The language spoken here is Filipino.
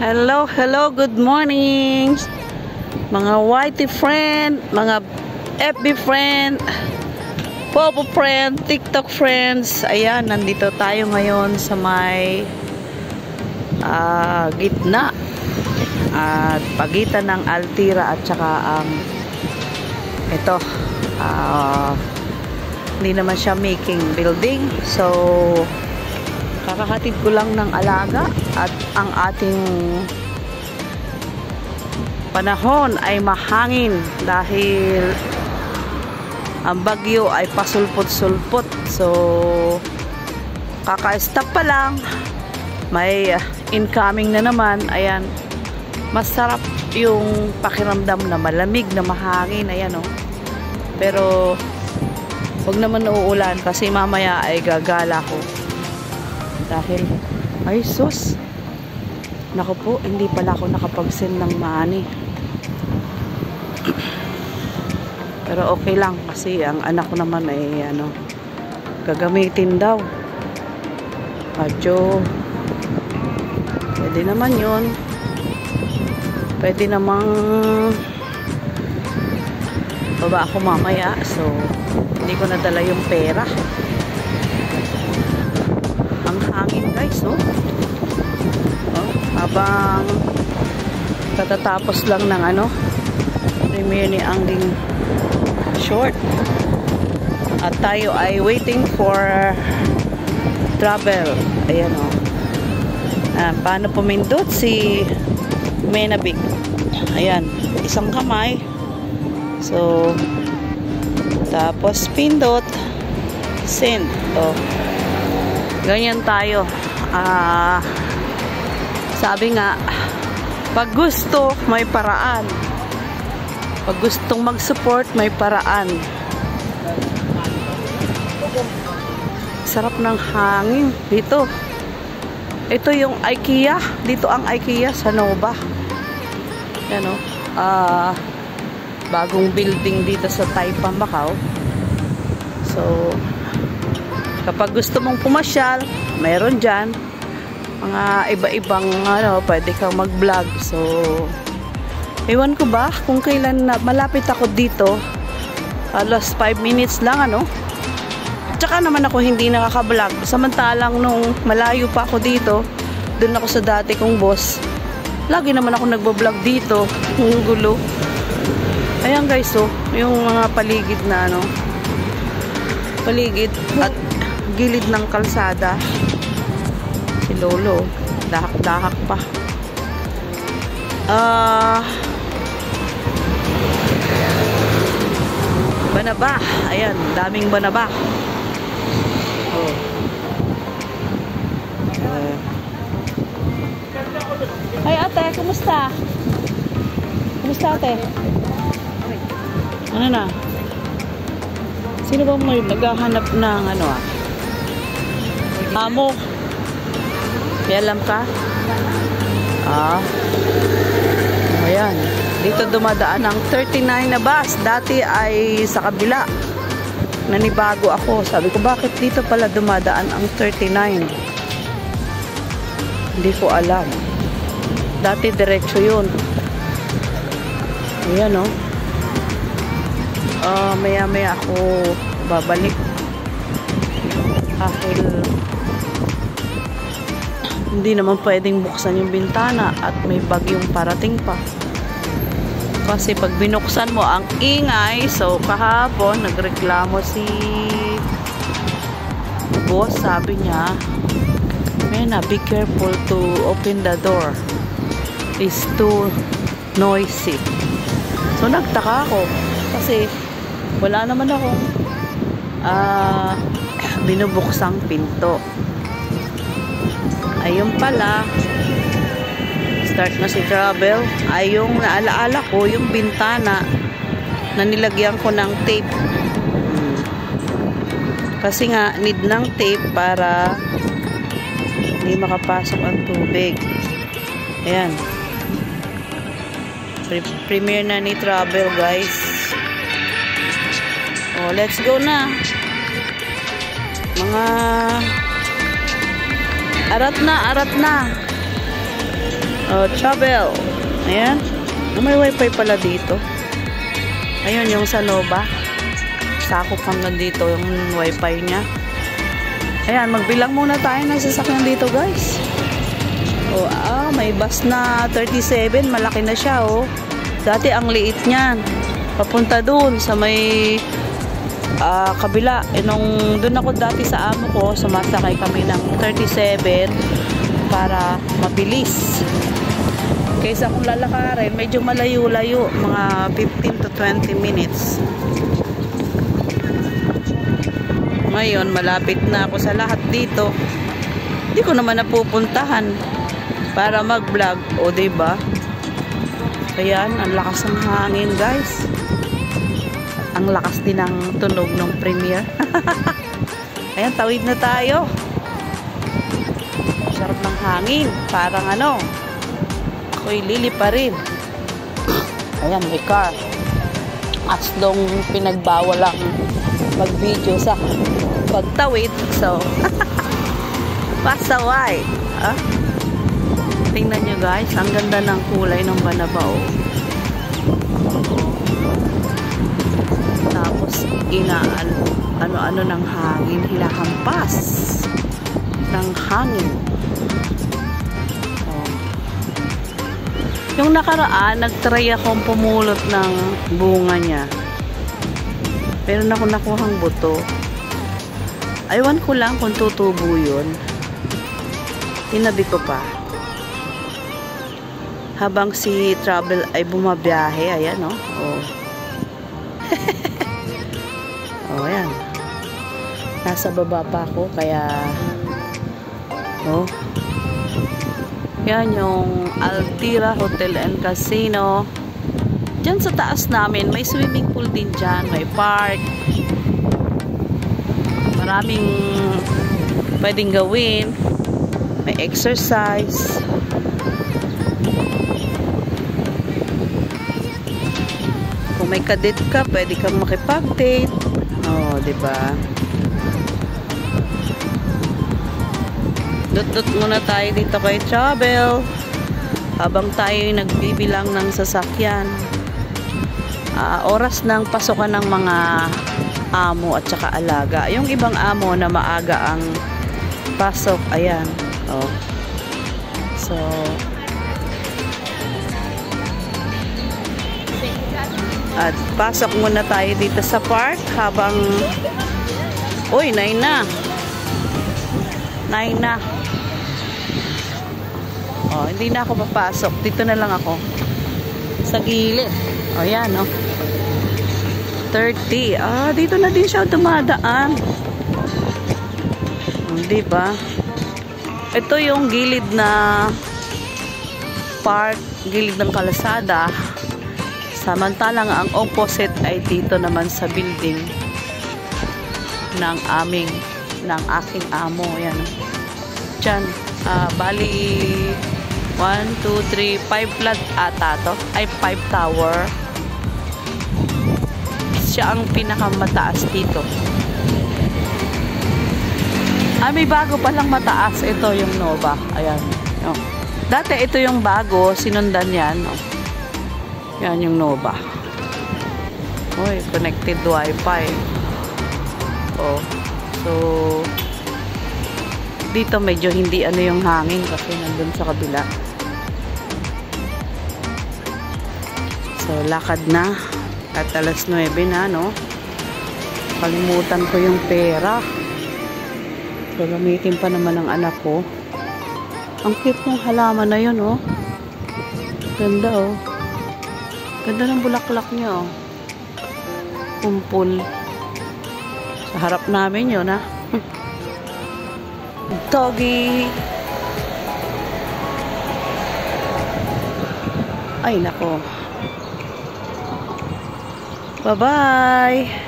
Hello, hello, good morning mga YT friend, mga FB friend, Popo friend, TikTok friends. Ayan, nandito tayo ngayon sa may gitna at pagitan ng Altira at saka ang ito hindi naman siya making building, so kakahatid ko lang ng alaga at ang ating panahon ay mahangin dahil ang bagyo ay pasulpot-sulpot. So kaka-stop pa lang, may incoming na naman. Ayan, masarap yung pakiramdam na malamig na mahangin. Ayan o. Pero wag naman uulan kasi mamaya ay gagala ko. Dahil, ay sus, naku po, hindi pala ako nakapag-send ng money. Pero okay lang kasi ang anak ko naman ay gagamitin daw. Medyo pwede naman yun. Pwede namang baba ako mamaya, so hindi ko nadala yung pera. Hangin guys, habang katatapos lang ng premiere ni Angling short at tayo ay waiting for travel. Ayan paano pumindot si Menabik. Ayan, isang kamay, so tapos pindot send. Ganyan tayo. Sabi nga, pag gusto, may paraan. Pag gustong mag-support, may paraan. Sarap ng hangin dito. Ito yung IKEA. Dito ang IKEA sa Nova. Yan bagong building dito sa Taipan, Macau. So kapag gusto mong pumasyal, mayroon dyan mga iba-ibang pwede kang mag-vlog. So ewan ko ba kung kailan na malapit ako dito. Alas 5 minutes lang Tsaka naman ako hindi nakaka-vlog. Samantalang nung malayo pa ako dito, dun ako sa dati kong boss, lagi naman ako nagbo-vlog dito. Ang gulo. Ayan guys, yung mga paligid na paligid at gilid ng kalsada. Si Lolo dahak-dahak pa. Banaba. Ayan, daming banaba. Ay ate, kumusta? Kumusta ate? Ano na? Sino ba may naghahanap ng amo? May alam ka? Ayan. Dito dumadaan ang 39 na bus. Dati ay sa kabila. Nanibago ako. Sabi ko, bakit dito pala dumadaan ang 39? Hindi ko alam. Dati diretso yun. Ayan maya-maya ako babalik. Dahil hindi naman pwedeng buksan yung bintana at may bagyong parating pa. Kasi pag binuksan mo ang ingay, so kahapon nagreklamo si boss, sabi niya, Mena, be careful to open the door. It's too noisy. So nagtaka ako kasi wala naman akong binubuksang pinto. Ayun pala, start na si travel. Ay yung naalaala ko, yung bintana na nilagyan ko ng tape. Kasi nga need ng tape para hindi makapasok ang tubig. Ayan, premiere na ni travel guys. Let's go na. Mga arat na, arat na. Travel. Ayan. May wifi pala dito. Ayun, yung sa Nova. Sakop hanggang dito yung wifi niya. Ayan, magbilang muna tayo ng sasakyan dito, guys. May bus na 37. Malaki na siya, oh. Dati ang liit niyan. Papunta dun sa may kabila. Nung dun ako dati sa amo ko, sumasakay kami ng 37 para mabilis. Kaysa kung lalakarin, medyo malayo-layo. Mga 15 to 20 minutes. Ngayon, malapit na ako sa lahat dito. Hindi ko naman napupuntahan para mag-vlog. O, diba? Ayan, ang lakas ng hangin, guys. Ang lakas din ng tunog ng premiere. Ayan, tawid na tayo. Sarap ng hangin. Parang ano, ako'y lili pa rin. Ayan, may car. At long pinagbawal ang mag-video sa pagtawid. So, pasaway. Tingnan nyo, guys. Ang ganda ng kulay ng Banabao. Tapos, ano-ano ng hangin. Hinahampas ng hangin. Yung nakaraan, nagtry akong pumulot ng bunga niya. Meron ako nakuhang buto. Aywan ko lang kung tutubo yun. Tinabi ko pa. Habang si Travel ay bumabiyahe. Ayan, oh. Ayan. Nasa baba pa ako, kaya yan yung Altira Hotel and Casino. Diyan sa taas namin, may swimming pool din dyan, may park. Maraming pwedeng gawin. May exercise. Kung may kadit ka, pwede kang makipag-date. Diba? Dut-dut muna tayo dito kay Travel habang tayo nagbibilang ng sasakyan. Oras ng pasukan ng mga amo at saka alaga. Yung ibang amo na maaga ang pasok, ayan. So, at pasok muna tayo dito sa park habang 9 na. 9 na. Hindi na ako papasok. Dito na lang ako. Sa gilid. Ayan, 30. Dito na din siya dumadaan. Diba? Ito yung gilid na park, gilid ng kalsada. Samantalang ang opposite ay dito naman sa building ng aking amo. Ayan. Diyan. Bali 1, 2, 3, 5 flat ata to. Ay, 5 tower. Siya ang pinakamataas dito. May bago palang mataas. Ito yung Nova. Ayan. Dati ito yung bago. Sinundan yan. Yan yung Nova. Connected wifi. So, dito medyo hindi yung hangin kasi nandun sa kabila. So, lakad na. At alas 9 na, Kalimutan ko yung pera. So, gamitin pa naman ng anak ko. Ang cute ng halaman na yun, Ganda, Ganda ng bulaklak niya, Kumpul. Sa harap namin yun, Doggy. Ay, nako. Bye-bye.